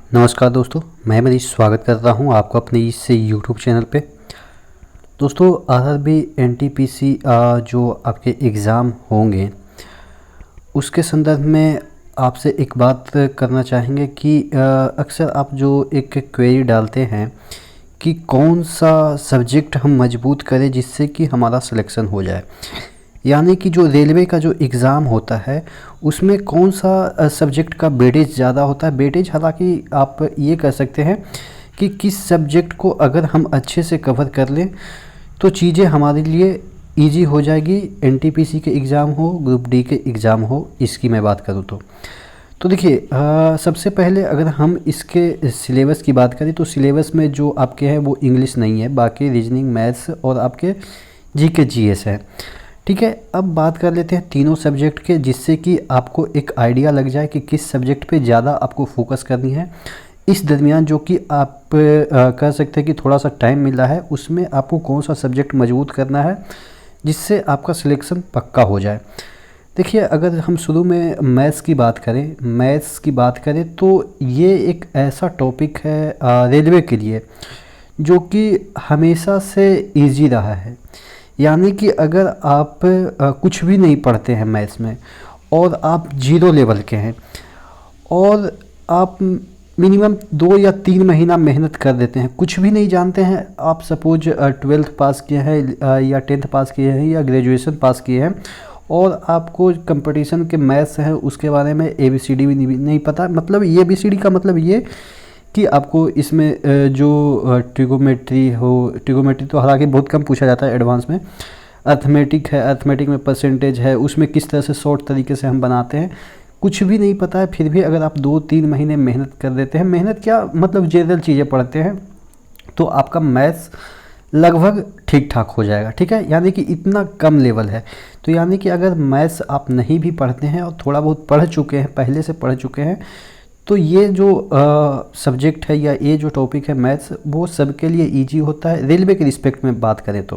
नमस्कार दोस्तों, मैं मनीष स्वागत करता हूं आपको अपने इस यूट्यूब चैनल पे। दोस्तों, आरआरबी एनटीपीसी जो आपके एग्ज़ाम होंगे उसके संदर्भ में आपसे एक बात करना चाहेंगे कि अक्सर आप जो एक क्वेरी डालते हैं कि कौन सा सब्जेक्ट हम मजबूत करें जिससे कि हमारा सिलेक्शन हो जाए। यानी कि जो रेलवे का जो एग्ज़ाम होता है उसमें कौन सा सब्जेक्ट का वेटेज ज़्यादा होता है। वेटेज हालांकि आप ये कह सकते हैं कि किस सब्जेक्ट को अगर हम अच्छे से कवर कर लें तो चीज़ें हमारे लिए इजी हो जाएगी। एनटीपीसी के एग्ज़ाम हो, ग्रुप डी के एग्ज़ाम हो, इसकी मैं बात करूँ तो देखिए, सबसे पहले अगर हम इसके सिलेबस की बात करें तो सिलेबस में जो आपके हैं वो इंग्लिश नहीं है, बाकी रीजनिंग, मैथ्स और आपके जीके जीएस है। ठीक है, अब बात कर लेते हैं तीनों सब्जेक्ट के, जिससे कि आपको एक आइडिया लग जाए कि किस सब्जेक्ट पे ज़्यादा आपको फोकस करनी है। इस दरमियान जो कि आप कह सकते हैं कि थोड़ा सा टाइम मिल रहा है, उसमें आपको कौन सा सब्जेक्ट मजबूत करना है जिससे आपका सिलेक्शन पक्का हो जाए। देखिए, अगर हम शुरू में मैथ्स की बात करें तो ये एक ऐसा टॉपिक है रेलवे के लिए जो कि हमेशा से ईजी रहा है। यानी कि अगर आप कुछ भी नहीं पढ़ते हैं मैथ्स में और आप जीरो लेवल के हैं और आप मिनिमम 2 या 3 महीना मेहनत कर देते हैं, कुछ भी नहीं जानते हैं, आप सपोज 12th पास किए हैं या 10th पास किए हैं या ग्रेजुएशन पास किए हैं और आपको कंपटीशन के मैथ्स हैं उसके बारे में ABCD भी नहीं पता। मतलब ये ABCD का मतलब ये कि आपको इसमें जो ट्रिगोमेट्री तो हालांकि बहुत कम पूछा जाता है एडवांस में। अर्थमेटिक है, अर्थमेटिक में परसेंटेज है, उसमें किस तरह से शॉर्ट तरीके से हम बनाते हैं, कुछ भी नहीं पता है। फिर भी अगर आप 2-3 महीने मेहनत कर देते हैं, मेहनत क्या मतलब जनरल चीज़ें पढ़ते हैं, तो आपका मैथ्स लगभग ठीक ठाक हो जाएगा। ठीक है, यानी कि इतना कम लेवल है। तो यानी कि अगर मैथ्स आप नहीं भी पढ़ते हैं और थोड़ा बहुत पढ़ चुके हैं, पहले से पढ़ चुके हैं, तो ये जो सब्जेक्ट है या ये जो टॉपिक है मैथ्स, वो सबके लिए इजी होता है रेलवे के रिस्पेक्ट में बात करें तो,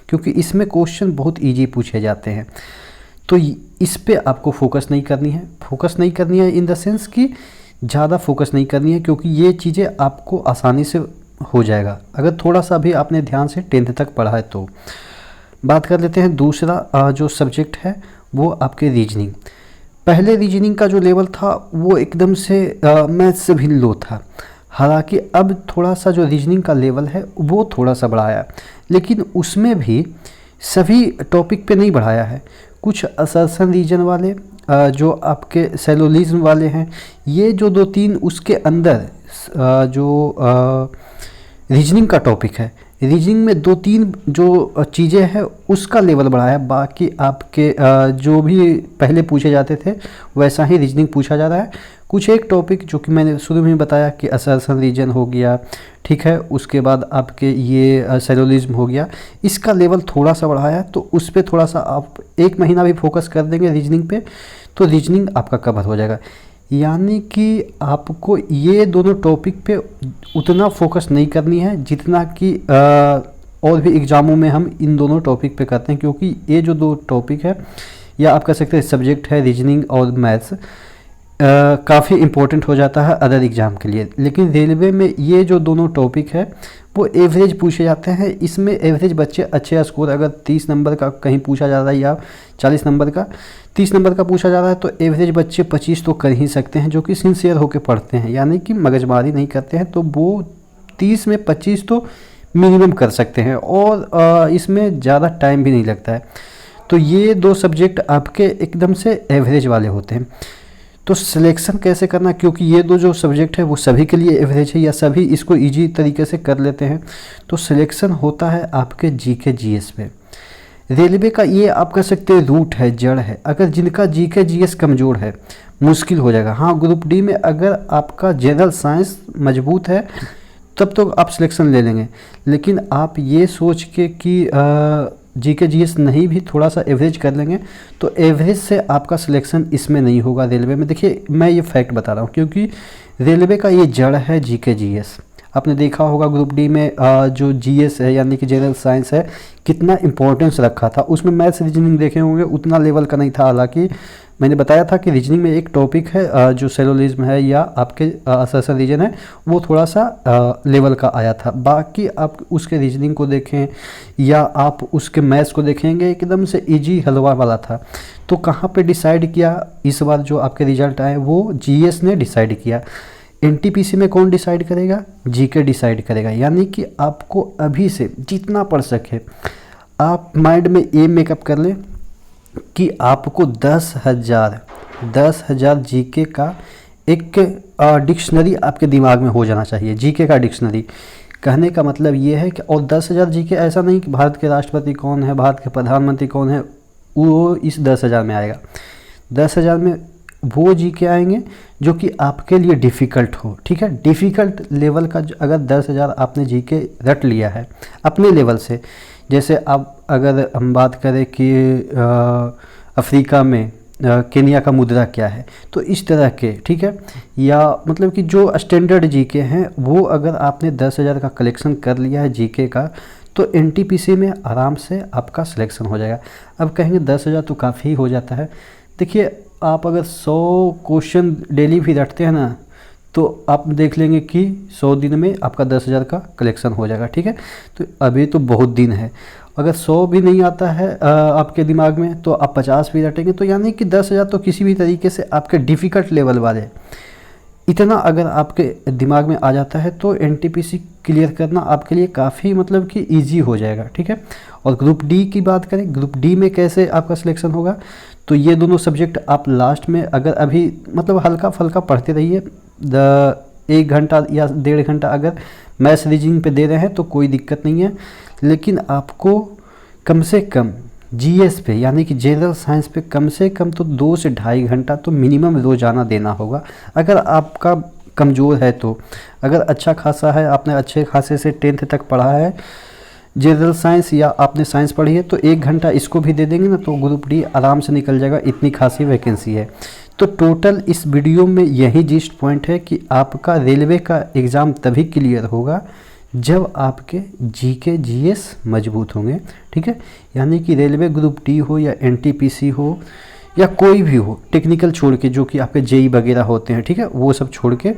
क्योंकि इसमें क्वेश्चन बहुत इजी पूछे जाते हैं। तो इस पे आपको फोकस नहीं करनी है इन द सेंस कि ज़्यादा फोकस नहीं करनी है, क्योंकि ये चीज़ें आपको आसानी से हो जाएगा अगर थोड़ा सा भी आपने ध्यान से 10th तक पढ़ा है। तो बात कर लेते हैं दूसरा जो सब्जेक्ट है वो आपके रीजनिंग। पहले रीजनिंग का जो लेवल था वो एकदम से मैथ्स से भी लो था, हालांकि अब थोड़ा सा जो रीजनिंग का लेवल है वो थोड़ा सा बढ़ाया, लेकिन उसमें भी सभी टॉपिक पे नहीं बढ़ाया है। कुछ असर्शन रीजन वाले जो आपके सेलोलिज्म वाले हैं, ये जो 2-3 उसके अंदर जो रीजनिंग का टॉपिक है, रीजनिंग में 2-3 जो चीज़ें हैं उसका लेवल बढ़ाया। बाकी आपके जो भी पहले पूछे जाते थे वैसा ही रीजनिंग पूछा जा रहा है। कुछ एक टॉपिक जो कि मैंने शुरू में बताया कि असर्शन रीजन हो गया, ठीक है, उसके बाद आपके ये सेलोलिज्म हो गया, इसका लेवल थोड़ा सा बढ़ाया। तो उस पर थोड़ा सा आप 1 महीना भी फोकस कर देंगे रीजनिंग पे तो रीजनिंग आपका कवर हो जाएगा। यानी कि आपको ये दोनों टॉपिक पे उतना फोकस नहीं करनी है जितना कि और भी एग्ज़ामों में हम इन दोनों टॉपिक पे करते हैं, क्योंकि ये जो 2 टॉपिक है या आप कह सकते हैं सब्जेक्ट है रीजनिंग और मैथ्स, काफ़ी इम्पोर्टेंट हो जाता है अदर एग्ज़ाम के लिए। लेकिन रेलवे में ये जो दोनों टॉपिक है वो एवरेज पूछे जाते हैं। इसमें एवरेज बच्चे अच्छे स्कोर, अगर 30 नंबर का कहीं पूछा जा रहा है या 40 नंबर का, 30 नंबर का पूछा जा रहा है तो एवरेज बच्चे 25 तो कर ही सकते हैं, जो कि सिंसियर होकर पढ़ते हैं, यानी कि मगजमारी नहीं करते हैं। तो वो 30 में 25 तो मिनिमम कर सकते हैं और इसमें ज़्यादा टाइम भी नहीं लगता है। तो ये 2 सब्जेक्ट आपके एकदम से एवरेज वाले होते हैं। तो सिलेक्शन कैसे करना, क्योंकि ये 2 जो सब्जेक्ट है वो सभी के लिए एवरेज है या सभी इसको इजी तरीके से कर लेते हैं। तो सिलेक्शन होता है आपके जीके जीएस पे। रेलवे का ये आप कह सकते हैं रूट है, जड़ है। अगर जिनका जीके जीएस कमज़ोर है मुश्किल हो जाएगा। हाँ, ग्रुप डी में अगर आपका जनरल साइंस मजबूत है तब तो आप सिलेक्शन ले लेंगे, लेकिन आप ये सोच के कि जीके जीएस नहीं भी थोड़ा सा एवरेज कर लेंगे तो एवरेज से आपका सिलेक्शन इसमें नहीं होगा रेलवे में। देखिए, मैं ये फैक्ट बता रहा हूँ क्योंकि रेलवे का ये जड़ है जीके जीएस। आपने देखा होगा ग्रुप डी में जो जीएस है यानी कि जनरल साइंस है कितना इंपॉर्टेंस रखा था, उसमें मैथ्स रीजनिंग देखे होंगे उतना लेवल का नहीं था। हालांकि मैंने बताया था कि रीजनिंग में एक टॉपिक है जो सेलोलिज्म है या आपके असर्शन रीजन है, वो थोड़ा सा लेवल का आया था। बाकी आप उसके रीजनिंग को देखें या आप उसके मैथ्स को देखेंगे एकदम से इजी हलवा वाला था। तो कहाँ पे डिसाइड किया इस बार जो आपके रिजल्ट आए, वो जीएस ने डिसाइड किया। एनटीपीसी में कौन डिसाइड करेगा? जीके डिसाइड करेगा। यानी कि आपको अभी से जितना पढ़ सके आप माइंड में ये मेकअप कर लें कि आपको 10,000 जीके का एक डिक्शनरी आपके दिमाग में हो जाना चाहिए। जीके का डिक्शनरी कहने का मतलब ये है कि, और 10,000 जीके ऐसा नहीं कि भारत के राष्ट्रपति कौन है, भारत के प्रधानमंत्री कौन है, वो इस 10,000 में आएगा। 10,000 में वो जीके आएंगे जो कि आपके लिए डिफ़िकल्ट हो। ठीक है, डिफ़िकल्ट लेवल का अगर 10,000 आपने जीके रट लिया है अपने लेवल से, जैसे अब अगर हम बात करें कि अफ्रीका में केनिया का मुद्रा क्या है, तो इस तरह के, ठीक है, या मतलब कि जो स्टैंडर्ड जीके हैं वो अगर आपने 10,000 का कलेक्शन कर लिया है जीके का, तो एनटीपीसी में आराम से आपका सिलेक्शन हो जाएगा। अब कहेंगे 10,000 तो काफ़ी हो जाता है। देखिए, आप अगर 100 क्वेश्चन डेली भी रटते हैं ना, तो आप देख लेंगे कि 100 दिन में आपका 10,000 का कलेक्शन हो जाएगा। ठीक है, तो अभी तो बहुत दिन है। अगर 100 भी नहीं आता है आपके दिमाग में, तो आप 50 भी रटेंगे, तो यानी कि 10,000 तो किसी भी तरीके से आपके डिफ़िकल्ट लेवल वाले इतना अगर आपके दिमाग में आ जाता है तो एनटीपीसी क्लियर करना आपके लिए काफ़ी मतलब कि ईजी हो जाएगा। ठीक है, और ग्रुप डी की बात करें, ग्रुप डी में कैसे आपका सिलेक्शन होगा, तो ये दोनों सब्जेक्ट आप लास्ट में अगर अभी मतलब हल्का फल्का पढ़ते रहिए, 1 घंटा या 1.5 घंटा अगर मैथ्स रीजनिंग पे दे रहे हैं तो कोई दिक्कत नहीं है, लेकिन आपको कम से कम जीएस पे यानी कि जनरल साइंस पे कम से कम तो 2 से 2.5 घंटा तो मिनिमम रोज़ाना देना होगा। अगर आपका कमज़ोर है तो, अगर अच्छा खासा है, आपने अच्छे खासे से 10th तक पढ़ा है जनरल साइंस या आपने साइंस पढ़ी है, तो 1 घंटा इसको भी दे देंगे ना, तो ग्रुप डी आराम से निकल जाएगा। इतनी खासी वैकेंसी है। तो टोटल इस वीडियो में यही जिस्ट पॉइंट है कि आपका रेलवे का एग्ज़ाम तभी क्लियर होगा जब आपके जीके जीएस मजबूत होंगे। ठीक है, यानी कि रेलवे ग्रुप डी हो या एनटीपीसी हो या कोई भी हो, टेक्निकल छोड़ के, जो कि आपके जेई वगैरह होते हैं, ठीक है, वो सब छोड़ के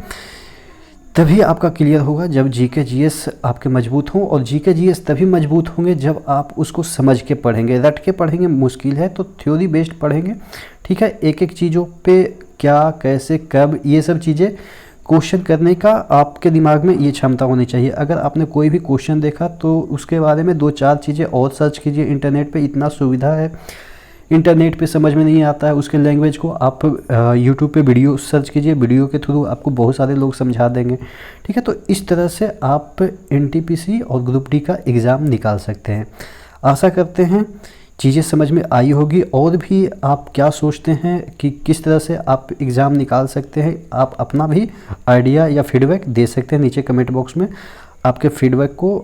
तभी आपका क्लियर होगा जब जीके जीएस आपके मजबूत हों। और जीके जीएस तभी मजबूत होंगे जब आप उसको समझ के पढ़ेंगे। रट के पढ़ेंगे मुश्किल है, तो थ्योरी बेस्ड पढ़ेंगे। ठीक है, एक एक चीज़ों पे क्या, कैसे, कब, ये सब चीज़ें क्वेश्चन करने का आपके दिमाग में ये क्षमता होनी चाहिए। अगर आपने कोई भी क्वेश्चन देखा तो उसके बारे में 2-4 चीज़ें और सर्च कीजिए। इंटरनेट पे इतना सुविधा है, इंटरनेट पे समझ में नहीं आता है उसके लैंग्वेज को, आप यूट्यूब पे वीडियो सर्च कीजिए, वीडियो के थ्रू आपको बहुत सारे लोग समझा देंगे। ठीक है, तो इस तरह से आप एनटीपीसी और ग्रुप डी का एग्ज़ाम निकाल सकते हैं। आशा करते हैं चीज़ें समझ में आई होगी। और भी आप क्या सोचते हैं कि किस तरह से आप एग्ज़ाम निकाल सकते हैं, आप अपना भी आइडिया या फीडबैक दे सकते हैं नीचे कमेंट बॉक्स में। आपके फीडबैक को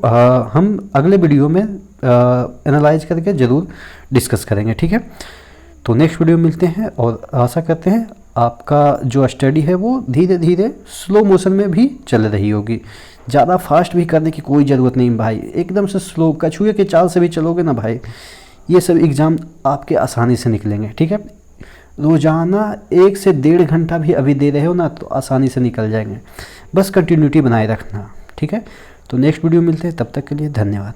हम अगले वीडियो में एनालाइज करके ज़रूर डिस्कस करेंगे। ठीक है, तो नेक्स्ट वीडियो मिलते हैं और आशा करते हैं आपका जो स्टडी है वो धीरे धीरे स्लो मोशन में भी चल रही होगी। ज़्यादा फास्ट भी करने की कोई ज़रूरत नहीं भाई, एकदम से स्लो कछुए के चाल से भी चलोगे ना भाई, ये सब एग्ज़ाम आपके आसानी से निकलेंगे। ठीक है, रोज़ाना 1 से 1.5 घंटा भी अभी दे रहे हो ना, तो आसानी से निकल जाएंगे। बस कंटिन्यूटी बनाए रखना। ठीक है, तो नेक्स्ट वीडियो मिलते हैं, तब तक के लिए धन्यवाद।